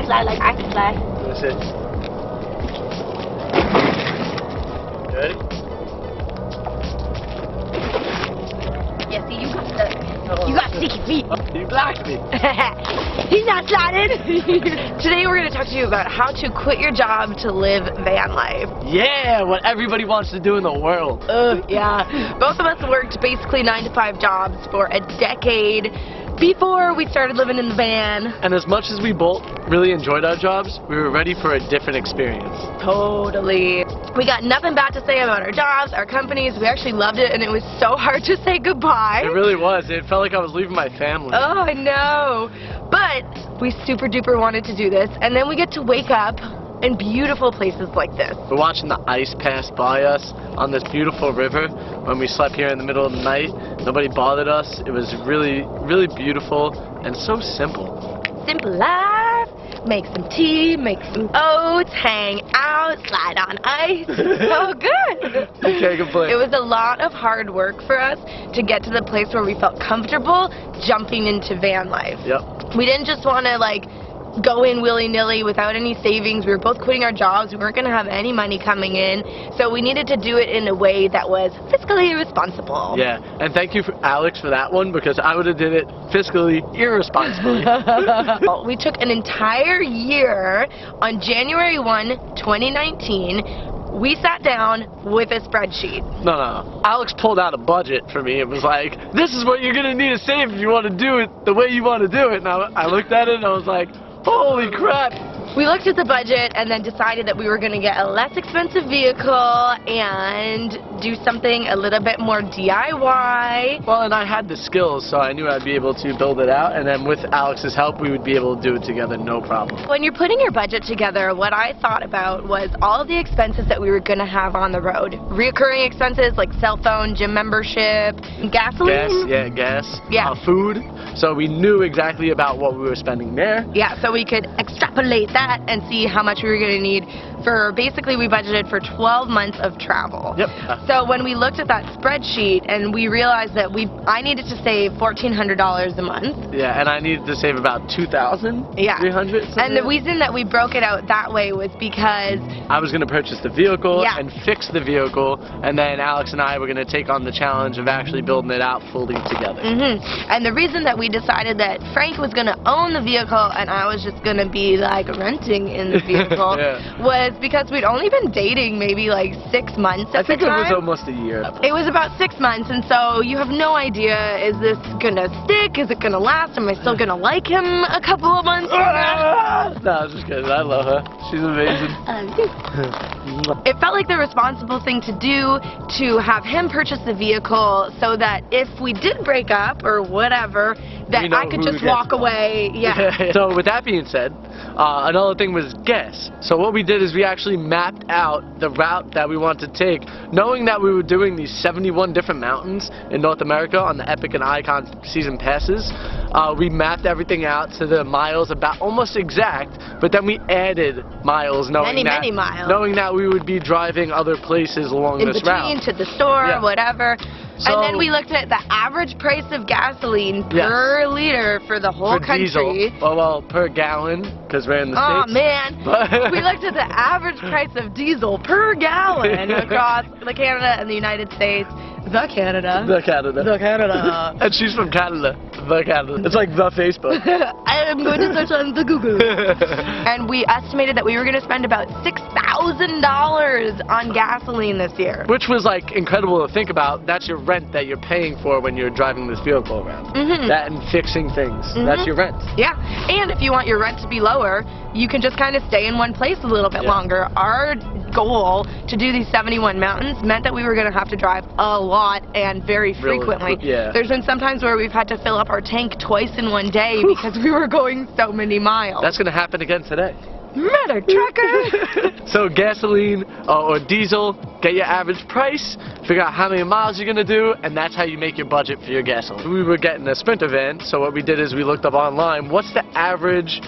slide like I can slide. That's it. You ready? Yeah, see, you got sticky feet. You blocked me. He's not sliding. Today we're going to talk to you about how to quit your job to live van life. Yeah, what everybody wants to do in the world. Yeah. Both of us worked basically 9-to-5 jobs for a decade before we started living in the van. And as much as we both really enjoyed our jobs, we were ready for a different experience. Totally. We got nothing bad to say about our jobs, our companies. We actually loved it, and it was so hard to say goodbye. It really was. It felt like I was leaving my family. Oh, I know. But we super duper wanted to do this, and then we get to wake up in beautiful places like this. We're watching the ice pass by us on this beautiful river when we slept here in the middle of the night. Nobody bothered us. It was really, really beautiful and so simple. Simple life. Make some tea, make some oats, hang out, slide on ice. So good. You can't complain. It was a lot of hard work for us to get to the place where we felt comfortable jumping into van life. Yep. We didn't just want to like go in willy-nilly without any savings. We were both quitting our jobs. We weren't going to have any money coming in. So we needed to do it in a way that was fiscally responsible. Yeah, and thank you, Alex, for that one, because I would have did it fiscally irresponsibly. We took an entire year. On January 1, 2019, we sat down with a spreadsheet. No. Alex pulled out a budget for me. It was like, this is what you're going to need to save if you want to do it the way you want to do it. And I looked at it and I was like, holy crap. We looked at the budget and then decided that we were going to get a less expensive vehicle and do something a little bit more DIY. Well, and I had the skills, so I knew I'd be able to build it out, and then with Alex's help, we would be able to do it together, no problem. When you're putting your budget together, what I thought about was all of the expenses that we were going to have on the road. Reoccurring expenses like cell phone, gym membership, gasoline. Gas. Yeah. Food. So we knew exactly about what we were spending there. Yeah, so we could extrapolate that and see how much we were going to need for, basically we budgeted for 12 months of travel. Yep. So when we looked at that spreadsheet and we realized that I needed to save $1,400 a month. Yeah, and I needed to save about $2,300. Yeah. And the reason that we broke it out that way was because I was going to purchase the vehicle Yeah. and fix the vehicle, and then Alex and I were going to take on the challenge of actually building it out fully together. And the reason that we decided that Frank was going to own the vehicle and I was just going to be like renting in the vehicle Yeah. was because we'd only been dating maybe like 6 months at the time. I think it was almost a year. It was about 6 months, and so you have no idea, is this gonna stick? Is it gonna last? Am I still gonna like him a couple of months from now? No, I was just kidding. I love her. She's amazing. It felt like the responsible thing to do to have him purchase the vehicle so that if we did break up or whatever, that I could just walk away. Yeah. So with that being said, another thing was gas. So what we did is we actually mapped out the route that we wanted to take, knowing that we were doing these 71 different mountains in North America on the Epic and Icon season passes. We mapped everything out to the miles about almost exact, but then we added miles, knowing many miles. Knowing that we would be driving other places along this route. In between, to the store, whatever. So, and then we looked at the average price of gasoline per liter for the whole country. Diesel. Well, per gallon, because we're in the States. Oh, man. We looked at the average price of diesel per gallon across Canada and the United States. The Canada. The Canada. The Canada. And she's from Canada. The Canada. It's like the Facebook. I am going to search on the Google. And we estimated that we were going to spend about $6,000 on gasoline this year. Which was like incredible to think about. That's your rent that you're paying for when you're driving this vehicle around. That and fixing things. That's your rent. Yeah. And if you want your rent to be lower, you can just kind of stay in one place a little bit longer. Our goal to do these 71 mountains meant that we were going to have to drive a lot and very frequently. There's been some times where we've had to fill up our tank twice in one day because we were going so many miles. That's going to happen again today. Mother trucker! So gasoline or diesel, get your average price, figure out how many miles you're going to do, and that's how you make your budget for your gasoline. We were getting a Sprinter van, so what we did is we looked up online, what's the average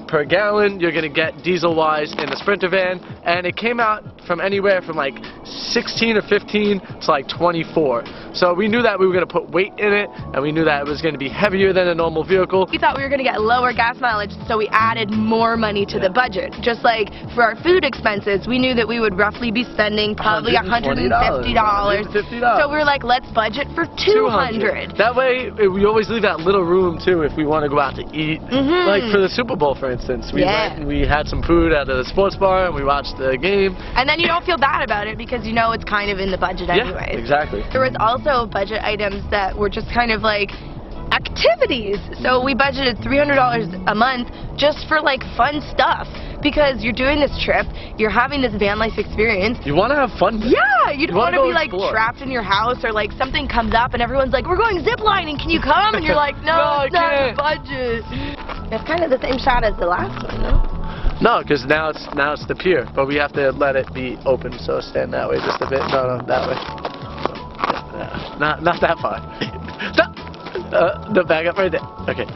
per gallon you're going to get diesel-wise in a Sprinter van, and it came out from anywhere from like 16 or 15 to like 24. So we knew that we were going to put weight in it, and we knew that it was going to be heavier than a normal vehicle. We thought we were going to get lower gas mileage, so we added more money to the budget. Just like for our food expenses, we knew that we would roughly be spending probably $150. So we were like, let's budget for $200. That way, we always leave that little room too if we want to go out to eat. Like for the Super Bowl, for instance, we went and we had some food at the sports bar and we watched the game. And then you don't feel bad about it because you know it's kind of in the budget anyway. Yeah, exactly. There was also budget items that were just kind of like activities. So we budgeted $300 a month just for like fun stuff. Because you're doing this trip, you're having this van life experience. You want to have fun. Yeah, you don't want to be like explore. trapped in your house, or like something comes up and everyone's like, we're going ziplining, can you come? And you're like, no, it's not the budget. It's kind of the same shot as the last one, no? No, because now it's the pier, but we have to let it be open. So stand that way just a bit. No, that way. Not that far. No, back up right there. Okay.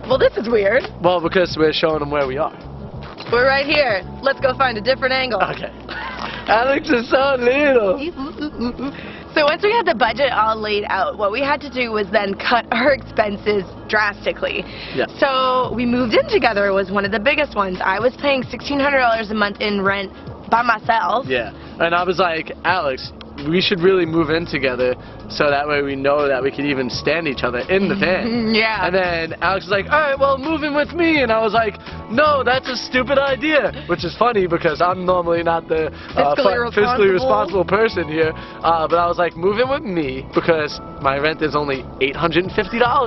Well, this is weird. Well, because we're showing them where we are. We're right here. Let's go find a different angle. Okay. Alex is so little. So once we had the budget all laid out, what we had to do was then cut our expenses drastically. Yeah. So we moved in together was one of the biggest ones. I was paying $1,600 a month in rent by myself. Yeah. And I was like, Alex, we should really move in together so that way we know that we can even stand each other in the van. Yeah. And then Alex was like, all right, well, move in with me. And I was like, no, that's a stupid idea. Which is funny because I'm normally not the fiscally responsible person here. But I was like, move in with me because my rent is only $850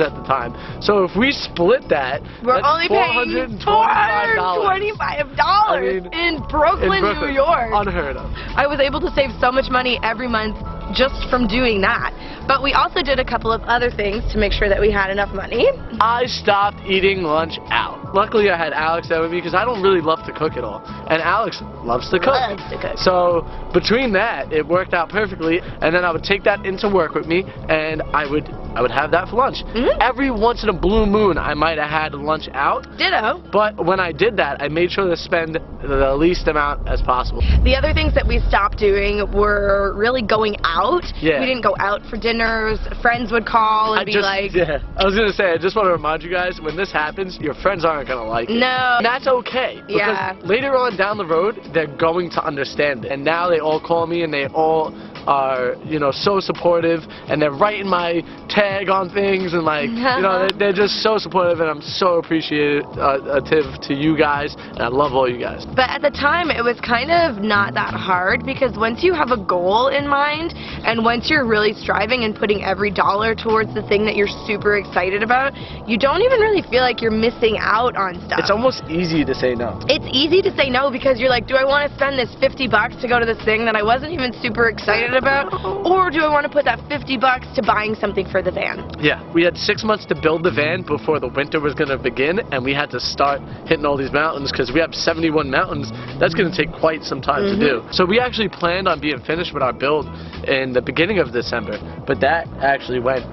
at the time. So if we split that, we're that's only paying $425 I mean, in Brooklyn, New York. Unheard of. I was able to save so much money every month just from doing that. But we also did a couple of other things to make sure that we had enough money. I stopped eating lunch out. Luckily, I had Alex there with me because I don't really love to cook at all. And Alex loves to cook. So between that, it worked out perfectly. And then I would take that into work with me, and I would have that for lunch. Every once in a blue moon, I might have had lunch out. Ditto. But when I did that, I made sure to spend the least amount as possible. The other things that we stopped doing were really going out. Yeah. We didn't go out for dinners. Friends would call and be like... Yeah. I was going to say, I just want to remind you guys, when this happens, your friends aren't going to like it. No. And that's okay. Because later on down the road, they're going to understand it. And now they all call me and they all are, you know, so supportive, and they're writing my tag on things, and like, you know, they're just so supportive, and I'm so appreciative to you guys, and I love all you guys. But at the time, it was kind of not that hard, because once you have a goal in mind, and once you're really striving and putting every dollar towards the thing that you're super excited about, you don't even really feel like you're missing out on stuff. It's almost easy to say no. It's easy to say no because you're like, do I want to spend this $50 to go to this thing that I wasn't even super excited about, or do I want to put that $50 to buying something for the van? Yeah, we had 6 months to build the van before the winter was going to begin, and we had to start hitting all these mountains because we have 71 mountains. That's going to take quite some time to do. So we actually planned on being finished with our build in the beginning of December, but that actually went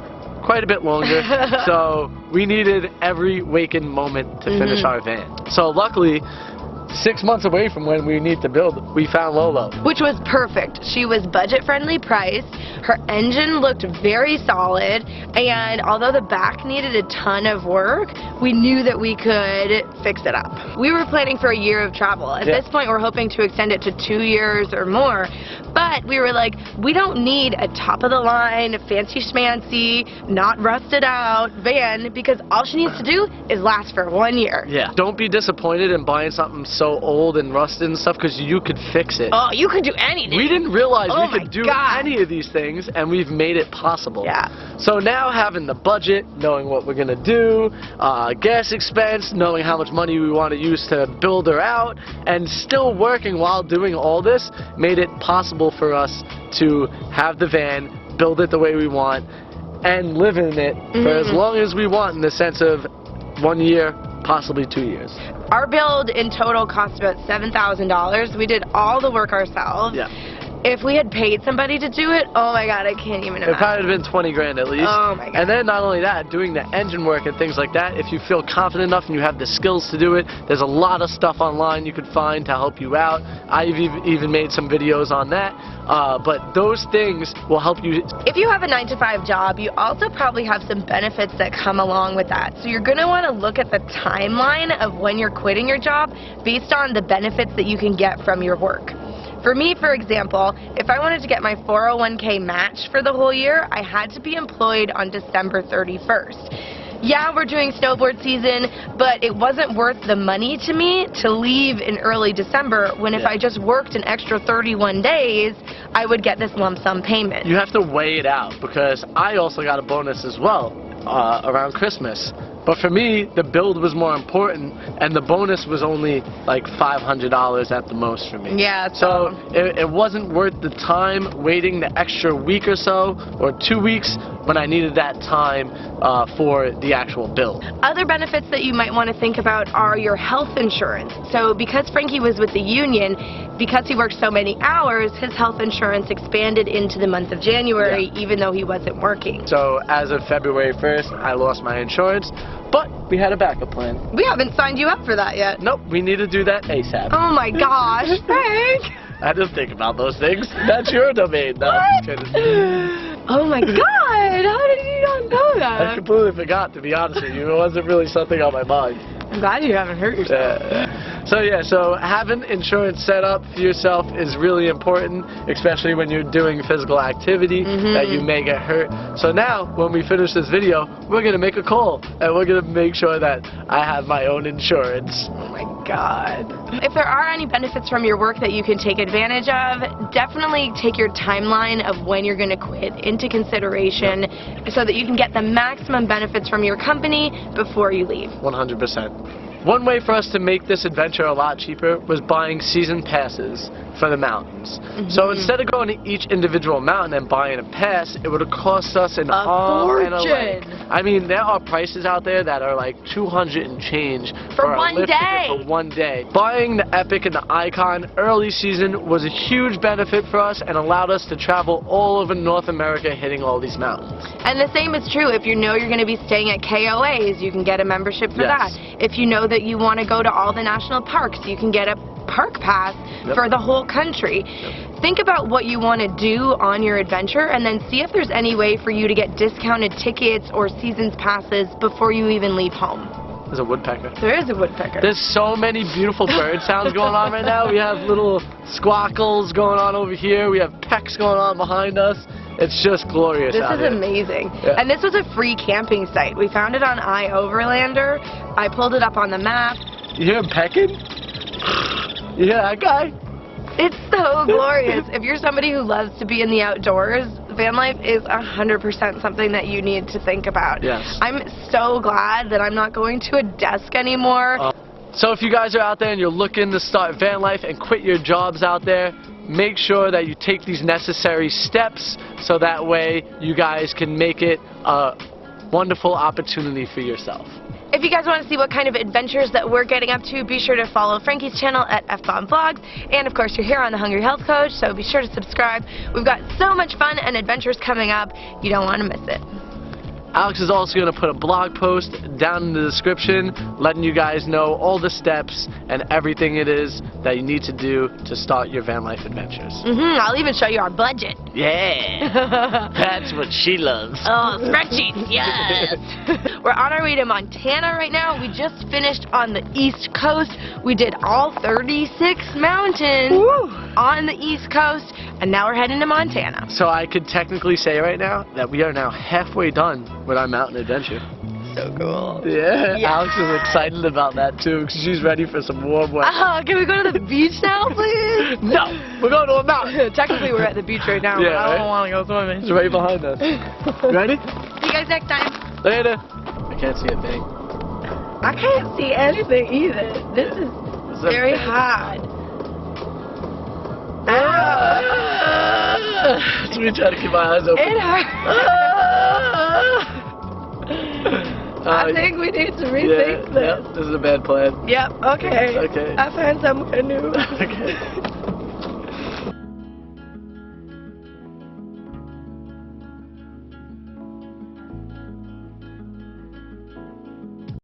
quite a bit longer. So we needed every waking moment to finish our van. So luckily, 6 months away from when we need to build, we found Lolo. Which was perfect. She was budget-friendly priced, her engine looked very solid, and although the back needed a ton of work, we knew that we could fix it up. We were planning for a year of travel. At this point, we're hoping to extend it to 2 years or more, but we were like, we don't need a top-of-the-line, fancy-schmancy, not rusted-out van, because all she needs to do is last for 1 year. Yeah. Don't be disappointed in buying something so old and rusted and stuff, because you could fix it. Oh, you could do anything. We didn't realize we could do any of these things, and we've made it possible. Yeah. So now having the budget, knowing what we're gonna do, gas expense, knowing how much money we want to use to build her out, and still working while doing all this, made it possible for us to have the van, build it the way we want, and live in it for as long as we want, in the sense of 1 year, possibly 2 years. Our build in total cost about $7,000. We did all the work ourselves. Yeah. If we had paid somebody to do it, oh my god, I can't even imagine. It probably would have been 20 grand at least. Oh my god. And then not only that, doing the engine work and things like that, if you feel confident enough and you have the skills to do it, there's a lot of stuff online you could find to help you out. I've even made some videos on that. But those things will help you. If you have a 9-to-5 job, you also probably have some benefits that come along with that. So you're going to want to look at the timeline of when you're quitting your job based on the benefits that you can get from your work. For me, for example, if I wanted to get my 401k match for the whole year, I had to be employed on December 31st. Yeah, we're doing snowboard season, but it wasn't worth the money to me to leave in early December when if I just worked an extra 31 days, I would get this lump sum payment. You have to weigh it out because I also got a bonus as well around Christmas. But for me, the build was more important, and the bonus was only like $500 at the most for me. Yeah. So it wasn't worth the time waiting the extra week or so, or 2 weeks, when I needed that time for the actual build. Other benefits that you might want to think about are your health insurance. So because Frankie was with the union, because he worked so many hours, his health insurance expanded into the month of January, even though he wasn't working. So as of February 1st, I lost my insurance, but we had a backup plan. We haven't signed you up for that yet. Nope, we need to do that ASAP. Oh my gosh, Frank! I didn't think about those things. That's your domain. No, I'm just kidding. Oh my god, how did you not know that? I completely forgot, to be honest with you. It wasn't really something on my mind. I'm glad you haven't hurt yourself. So having insurance set up for yourself is really important, especially when you're doing physical activity that you may get hurt. So now, when we finish this video, we're going to make a call, and we're going to make sure that I have my own insurance. Oh my god. If there are any benefits from your work that you can take advantage of, definitely take your timeline of when you're going to quit into consideration so that you can get the maximum benefits from your company before you leave. 100%. One way for us to make this adventure a lot cheaper was buying season passes for the mountains. So instead of going to each individual mountain and buying a pass, it would have cost us an arm and a leg. I mean, there are prices out there that are like 200 and change for a one lift day. ticket for 1 day. Buying the Epic and the Icon early season was a huge benefit for us and allowed us to travel all over North America hitting all these mountains. And the same is true if you know you're going to be staying at KOAs, you can get a membership for that. If you know that you want to go to all the national parks, you can get a park pass for the whole country. Think about what you want to do on your adventure and then see if there's any way for you to get discounted tickets or seasons passes before you even leave home. There's a woodpecker. There is a woodpecker. There's so many beautiful bird sounds going on right now. We have little squawkles going on over here. We have pecks going on behind us. It's just glorious out here. This is amazing. And this was a free camping site. We found it on iOverlander. I pulled it up on the map. You hear him pecking? You hear that guy? It's so glorious. If you're somebody who loves to be in the outdoors, van life is 100% something that you need to think about. Yes. I'm so glad that I'm not going to a desk anymore. So if you guys are out there and you're looking to start van life and quit your jobs out there, make sure that you take these necessary steps so that way you guys can make it a wonderful opportunity for yourself. If you guys want to see what kind of adventures that we're getting up to, be sure to follow Frankie's channel at FBombVlogs. And of course, you're here on The Hungry Health Coach, so be sure to subscribe. We've got so much fun and adventures coming up. You don't want to miss it. Alex is also going to put a blog post down in the description letting you guys know all the steps and everything it is that you need to do to start your van life adventures. I'll even show you our budget. Yeah, that's what she loves. Oh, spreadsheets, yes. We're on our way to Montana right now. We just finished on the East Coast. We did all 36 mountains on the East Coast, and now we're heading to Montana. So I could technically say right now that we are now halfway done with our mountain adventure. So cool. Yeah, Alex is excited about that too, because she's ready for some warm weather. Can we go to the beach now, please? No, we're going to a mountain. Technically, we're at the beach right now, but I don't want to go swimming. It's right behind us. Ready? See you guys next time. Later. I can't see a thing. I can't see anything either. This is very hard. So we try to keep my eyes open. It hurts. I think we need to rethink this. This is a bad plan. Yep, okay. Okay. I found somewhere new. Okay.